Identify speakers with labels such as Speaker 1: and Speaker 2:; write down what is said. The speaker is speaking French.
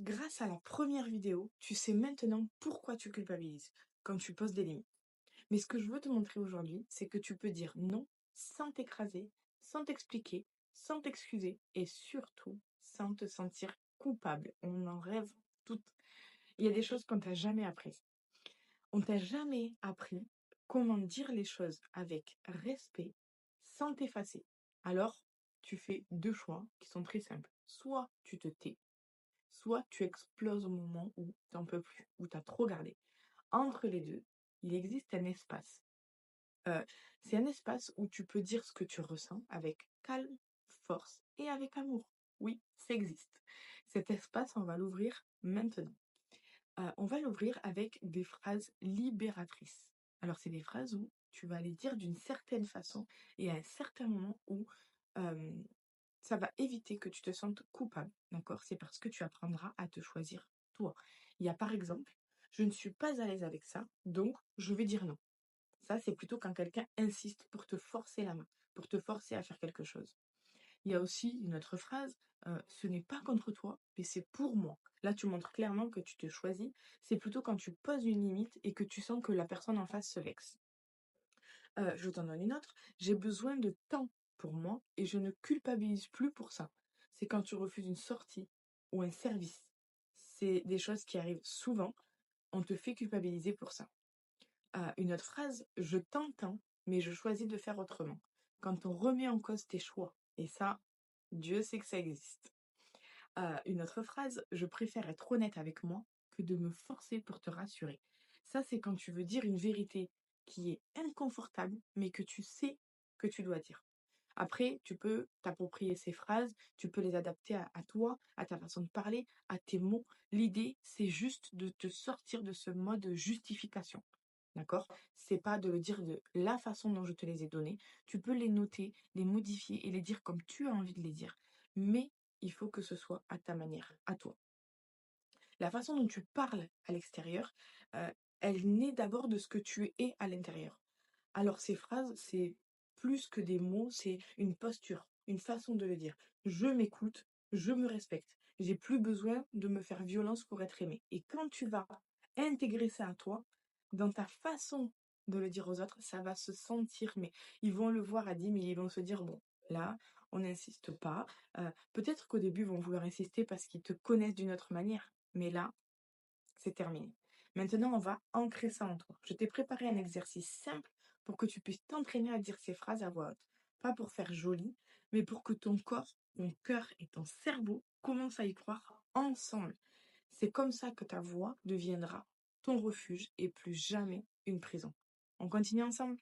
Speaker 1: Grâce à la première vidéo, tu sais maintenant pourquoi tu culpabilises quand tu poses des limites. Mais ce que je veux te montrer aujourd'hui, c'est que tu peux dire non sans t'écraser, sans t'expliquer, sans t'excuser et surtout sans te sentir coupable. On en rêve toutes. Il y a des choses qu'on t'a jamais apprises. On t'a jamais appris comment dire les choses avec respect sans t'effacer. Alors, tu fais deux choix qui sont très simples. Soit tu te tais, soit tu exploses au moment où tu n'en peux plus, où tu as trop gardé. Entre les deux, il existe un espace. Euh, c'est un espace où tu peux dire ce que tu ressens avec calme, force et avec amour. Oui, ça existe. Cet espace, on va l'ouvrir maintenant. On va l'ouvrir avec des phrases libératrices. Alors, c'est des phrases où tu vas les dire d'une certaine façon et à un certain moment où euh, ça va éviter que tu te sentes coupable, d'accord? C'est parce que tu apprendras à te choisir toi. Il y a par exemple, je ne suis pas à l'aise avec ça, donc je vais dire non. Ça, c'est plutôt quand quelqu'un insiste pour te forcer la main, pour te forcer à faire quelque chose. Il y a aussi une autre phrase, ce n'est pas contre toi, mais c'est pour moi. Là, tu montres clairement que tu te choisis. C'est plutôt quand tu poses une limite et que tu sens que la personne en face se vexe. Je t'en donne une autre. J'ai besoin de temps pour moi et je ne culpabilise plus pour ça. C'est quand tu refuses une sortie ou un service. C'est des choses qui arrivent souvent. On te fait culpabiliser pour ça. Une autre phrase, je t'entends, mais je choisis de faire autrement. Quand on remet en cause tes choix. Et ça, Dieu sait que ça existe. Une autre phrase, je préfère être honnête avec moi que de me forcer pour te rassurer. Ça, c'est quand tu veux dire une vérité qui est inconfortable, mais que tu sais que tu dois dire. Après, tu peux t'approprier ces phrases, tu peux les adapter à toi, à ta façon de parler, à tes mots. L'idée, c'est juste de te sortir de ce mode justification. D'accord? C'est pas de le dire de la façon dont je te les ai donnés. Tu peux les noter, les modifier et les dire comme tu as envie de les dire. Mais il faut que ce soit à ta manière, à toi. La façon dont tu parles à l'extérieur, euh, elle naît d'abord de ce que tu es à l'intérieur. Alors ces phrases, c'est plus que des mots, c'est une posture, une façon de le dire. Je m'écoute, je me respecte. J'ai plus besoin de me faire violence pour être aimé. Et quand tu vas intégrer ça à toi, dans ta façon de le dire aux autres, ça va se sentir, mais ils vont le voir à 10 000, ils vont se dire, bon, là, on n'insiste pas. Peut-être qu'au début, ils vont vouloir insister parce qu'ils te connaissent d'une autre manière. Mais là, c'est terminé. Maintenant, on va ancrer ça en toi. Je t'ai préparé un exercice simple pour que tu puisses t'entraîner à dire ces phrases à voix haute. Pas pour faire joli, mais pour que ton corps, ton cœur et ton cerveau commencent à y croire ensemble. C'est comme ça que ta voix deviendra ton refuge et plus jamais une prison. On continue ensemble?